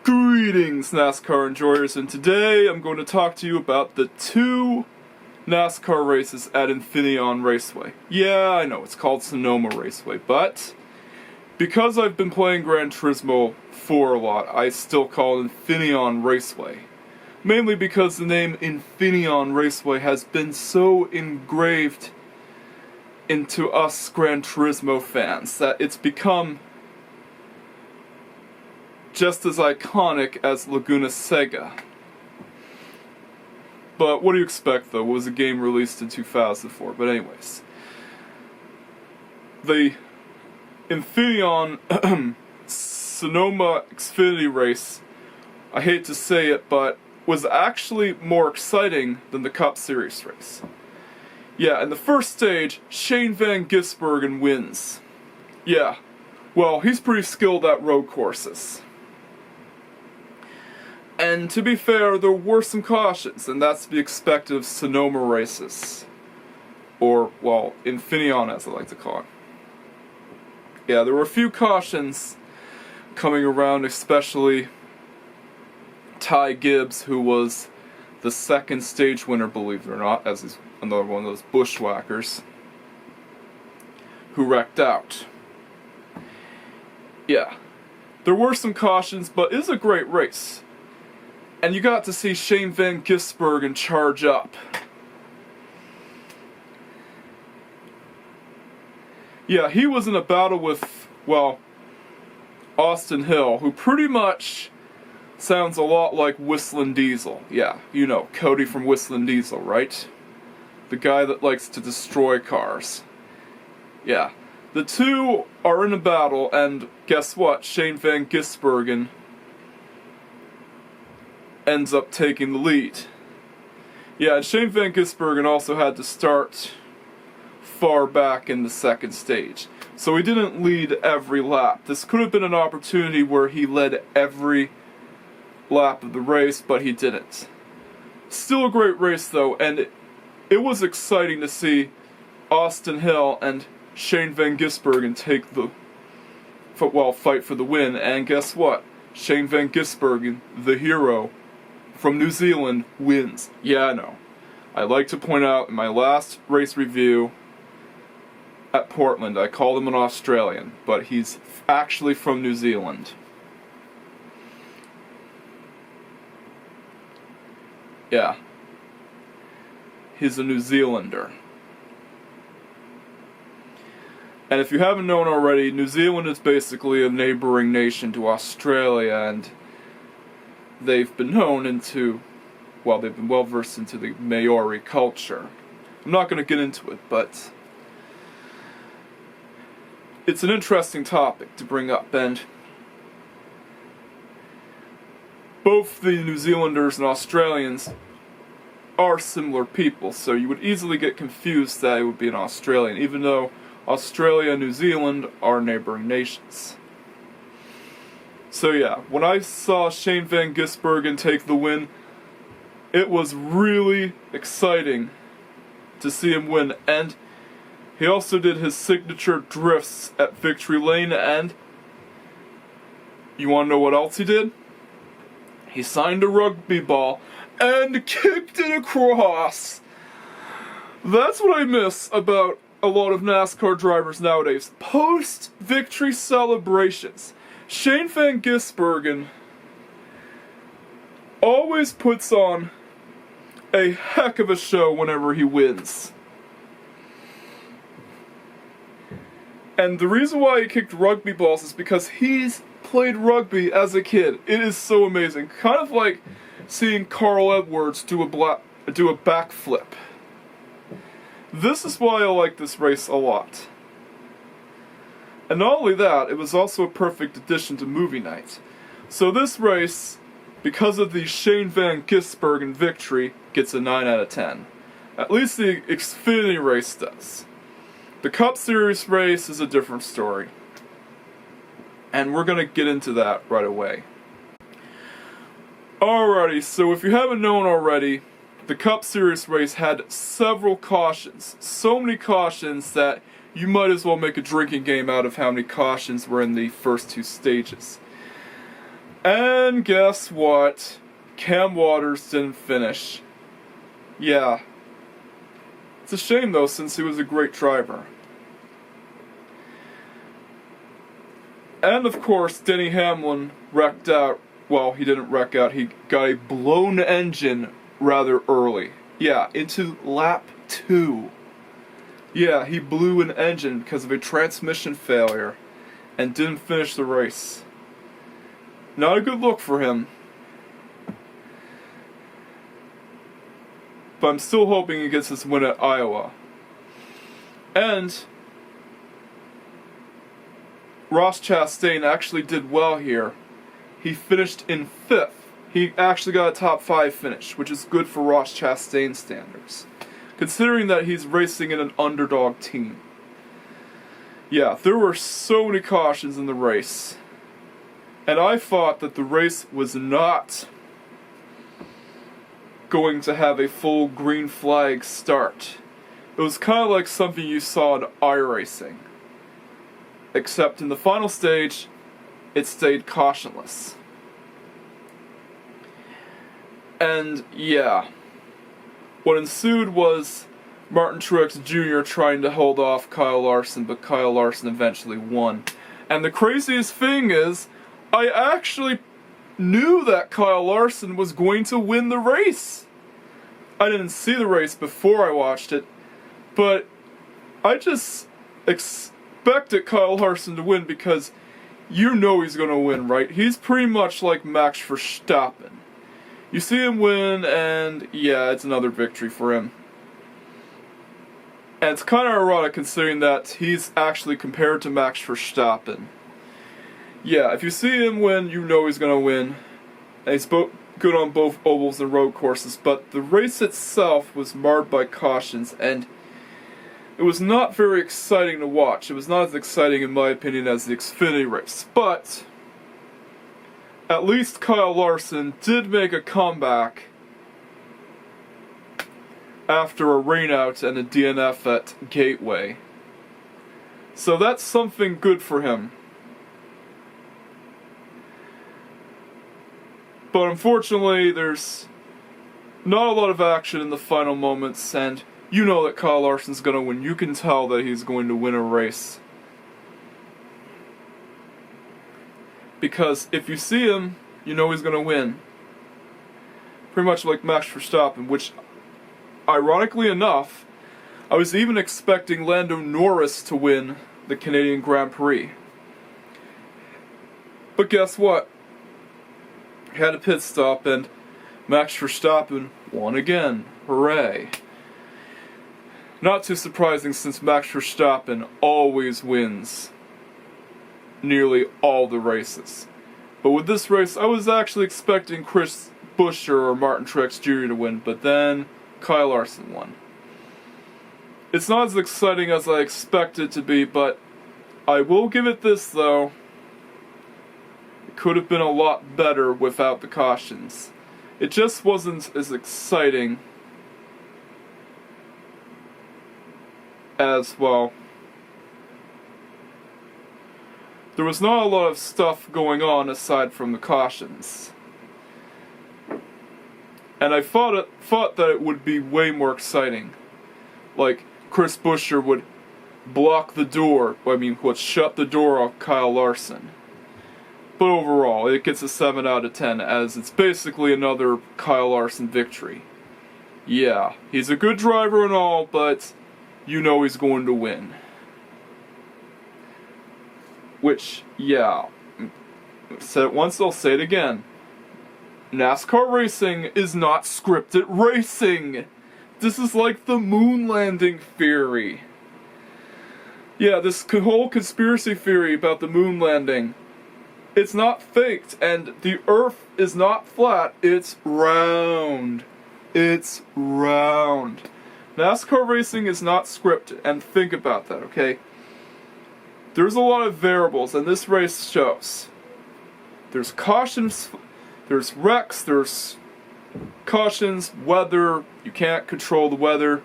Greetings, NASCAR enjoyers, and today I'm going to talk to you about the 2 NASCAR races at Infineon Raceway. Yeah, I know, it's called Sonoma Raceway, but because I've been playing Gran Turismo 4 a lot, I still call it Infineon Raceway. Mainly because the name Infineon Raceway has been so engraved into us Gran Turismo fans that it's become just as iconic as Laguna Seca. But what do you expect, though? It was a game released in 2004. But anyways, the Infineon Sonoma Xfinity race, I hate to say it, but was actually more exciting than the Cup Series race. Yeah, in the first stage, Shane Van Gisbergen wins. Yeah, well, he's pretty skilled at road courses. And to be fair, there were some cautions, and that's to be expected of Sonoma races. Or, well, Infineon as I like to call it. Yeah, there were a few cautions coming around, especially Ty Gibbs, who was the second stage winner, believe it or not, as he's another one of those bushwhackers, who wrecked out. Yeah, there were some cautions, but it is a great race. And you got to see Shane Van Gisbergen charge up. Yeah, he was in a battle with, well, Austin Hill, who pretty much sounds a lot like Whistlin' Diesel. Yeah, you know, Cody from Whistlin' Diesel, right? The guy that likes to destroy cars. Yeah, the two are in a battle, and guess what? Shane Van Gisbergen ends up taking the lead. Yeah, and Shane Van Gisbergen also had to start far back in the second stage, so he didn't lead every lap. This could have been an opportunity where he led every lap of the race, but he didn't. Still a great race though, and it was exciting to see Austin Hill and Shane Van Gisbergen take the fight for the win. And guess what? Shane Van Gisbergen, the hero from New Zealand, wins. Yeah, I know. I like to point out in my last race review at Portland, I called him an Australian, but he's actually from New Zealand. Yeah. He's a New Zealander. And if you haven't known already, New Zealand is basically a neighboring nation to Australia, and they've been known into, well, they've been well versed into the Maori culture. I'm not going to get into it, but it's an interesting topic to bring up, and both the New Zealanders and Australians are similar people, so you would easily get confused that it would be an Australian, even though Australia and New Zealand are neighboring nations. So yeah, when I saw Shane Van Gisbergen take the win, it was really exciting to see him win, and he also did his signature drifts at Victory Lane, and you want to know what else he did? He signed a rugby ball and kicked it across. That's what I miss about a lot of NASCAR drivers nowadays. Post-victory celebrations. Shane Van Gisbergen always puts on a heck of a show whenever he wins. And the reason why he kicked rugby balls is because he's played rugby as a kid. It is so amazing. Kind of like seeing Carl Edwards do a backflip. This is why I like this race a lot. And not only that, it was also a perfect addition to movie night. So this race, because of the Shane Van Gisbergen victory, gets a 9 out of 10. At least the Xfinity race does. The Cup Series race is a different story. And we're going to get into that right away. Alrighty, so if you haven't known already, the Cup Series race had several cautions. So many cautions that you might as well make a drinking game out of how many cautions were in the first two stages. And guess what? Cam Waters didn't finish. Yeah. It's a shame though, since he was a great driver. And of course, Denny Hamlin wrecked out. Well, he didn't wreck out, he got a blown engine rather early. Yeah, into lap 2. Yeah, he blew an engine because of a transmission failure and didn't finish the race. Not a good look for him. But I'm still hoping he gets his win at Iowa. And Ross Chastain actually did well here. He finished in 5th. He actually got a top 5 finish, which is good for Ross Chastain standards, considering that he's racing in an underdog team. Yeah, there were so many cautions in the race. And I thought that the race was not going to have a full green flag start. It was kind of like something you saw in iRacing. Except in the final stage, it stayed cautionless. And yeah, what ensued was Martin Truex Jr. trying to hold off Kyle Larson, but Kyle Larson eventually won. And the craziest thing is, I actually knew that Kyle Larson was going to win the race. I didn't see the race before I watched it, but I just expected Kyle Larson to win because you know he's going to win, right? He's pretty much like Max Verstappen. You see him win, and yeah, it's another victory for him. And it's kind of ironic considering that he's actually compared to Max Verstappen. Yeah, if you see him win, you know he's going to win. And he's good on both ovals and road courses, but the race itself was marred by cautions, and it was not very exciting to watch. It was not as exciting, in my opinion, as the Xfinity race. But at least Kyle Larson did make a comeback after a rainout and a DNF at Gateway. So that's something good for him. But unfortunately, there's not a lot of action in the final moments, and you know that Kyle Larson's going to win. You can tell that he's going to win a race. Because if you see him, you know he's going to win. Pretty much like Max Verstappen, which, ironically enough, I was even expecting Lando Norris to win the Canadian Grand Prix. But guess what? He had a pit stop and Max Verstappen won again. Hooray. Not too surprising since Max Verstappen always wins nearly all the races. But with this race, I was actually expecting Chris Buescher or Martin Truex Jr. to win, but then Kyle Larson won. It's not as exciting as I expected it to be, but I will give it this though. It could have been a lot better without the cautions. It just wasn't as exciting as, well, there was not a lot of stuff going on aside from the cautions. And I thought that it would be way more exciting. Like, Chris Buescher would block the door, would shut the door off Kyle Larson. But overall, it gets a 7 out of 10, as it's basically another Kyle Larson victory. Yeah, he's a good driver and all, but you know he's going to win. Which, yeah, said it once, I'll say it again. NASCAR racing is not scripted racing. This is like the moon landing theory. Yeah, this whole conspiracy theory about the moon landing. It's not faked, and the Earth is not flat, it's round. It's round. NASCAR racing is not scripted, and think about that, okay? There's a lot of variables, and this race shows. There's cautions, there's wrecks, there's Cautions, weather, you can't control the weather.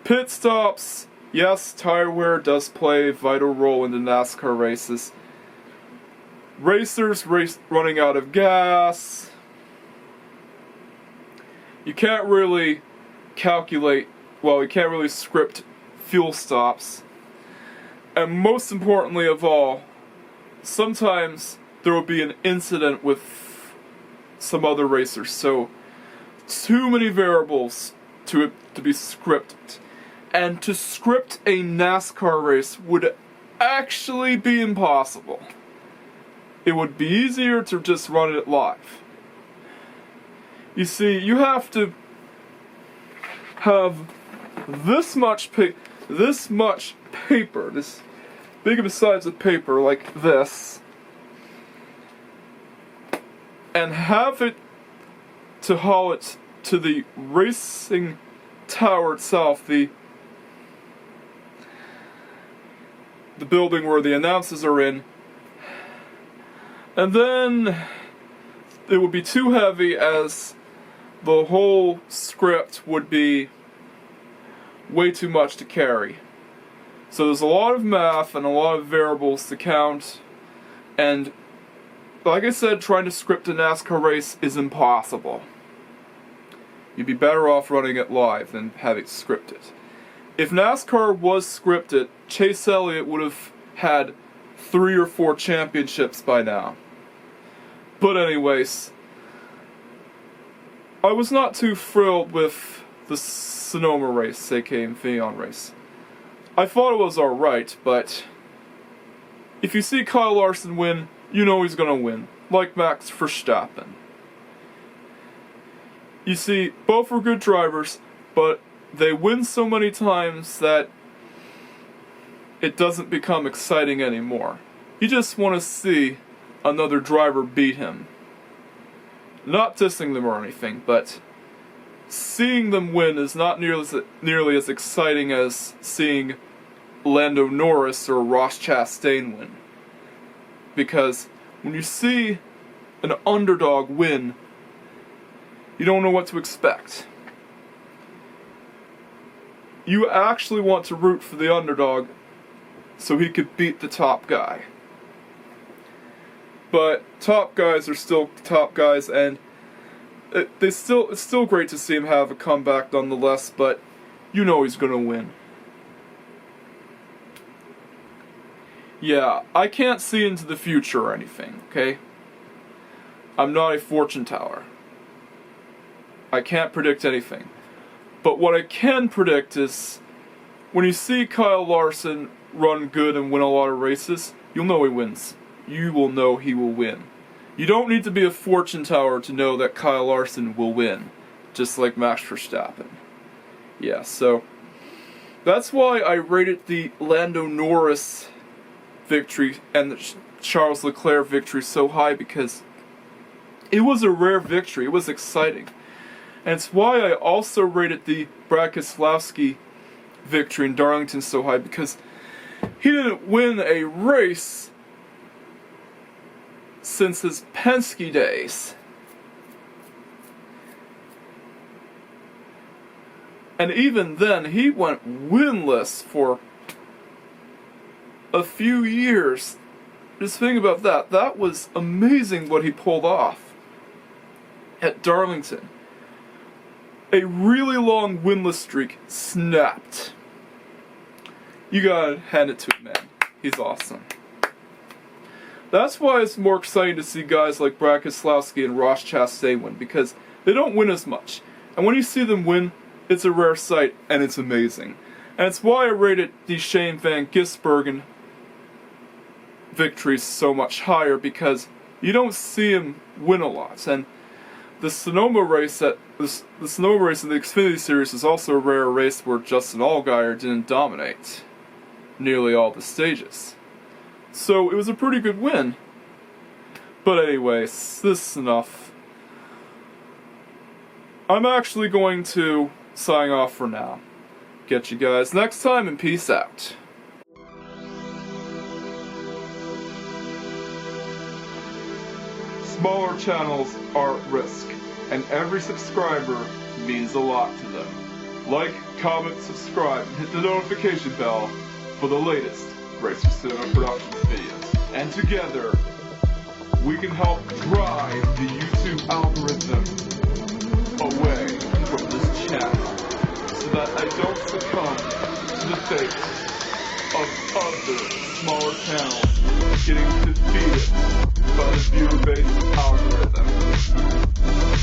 Pit stops, yes, tire wear does play a vital role in the NASCAR races. Racers running out of gas. You can't really you can't really script fuel stops. And most importantly of all, sometimes there will be an incident with some other racers, so too many variables to be scripted. And to script a NASCAR race would actually be impossible. It would be easier to just run it live. You see, you have to have this much paper, this big of a size of paper like this, and have it to haul it to the racing tower itself, the building where the announcers are in, and then it would be too heavy, as the whole script would be way too much to carry. So there's a lot of math and a lot of variables to count, and like I said, trying to script a NASCAR race is impossible. You'd be better off running it live than having it scripted. If NASCAR was scripted, Chase Elliott would have had 3 or 4 championships by now. But anyways, I was not too thrilled with the Sonoma race, aka Infineon race. I thought it was alright, but if you see Kyle Larson win, you know he's gonna win, like Max Verstappen. You see, both are good drivers, but they win so many times that it doesn't become exciting anymore. You just want to see another driver beat him. Not dissing them or anything, but seeing them win is not nearly as exciting as seeing Lando Norris or Ross Chastain win. Because when you see an underdog win, you don't know what to expect. You actually want to root for the underdog so he could beat the top guy. But top guys are still top guys, and it's still great to see him have a comeback nonetheless, but you know he's gonna win. Yeah, I can't see into the future or anything, okay? I'm not a fortune teller. I can't predict anything. But what I can predict is, when you see Kyle Larson run good and win a lot of races, you'll know he wins. You will know he will win. You don't need to be a fortune teller to know that Kyle Larson will win, just like Max Verstappen. Yeah, so that's why I rated the Lando Norris victory and the Charles Leclerc victory so high, because it was a rare victory. It was exciting. And it's why I also rated the Brad Keselowski victory in Darlington so high, because he didn't win a race since his Penske days. And even then, he went winless for a few years. Just think about that. That was amazing what he pulled off at Darlington. A really long winless streak snapped. You gotta hand it to him, man. He's awesome. That's why it's more exciting to see guys like Brad Keselowski and Ross Chastain win, because they don't win as much. And when you see them win, it's a rare sight, and it's amazing. And it's why I rated the Shane Van Gisbergen victories so much higher, because you don't see him win a lot. And the Sonoma race in the Xfinity Series is also a rare race where Justin Allgaier didn't dominate nearly all the stages. So it was a pretty good win. But anyways, this is enough. I'm actually going to sign off for now. Get you guys next time, and peace out. Smaller channels are at risk. and every subscriber means a lot to them. Like, comment, subscribe, and hit the notification bell for the latest Racer Cinema Productions videos. And together, we can help drive the YouTube algorithm away from this channel so that I don't succumb to the fate of other smaller channels getting defeated by the viewer-based algorithm.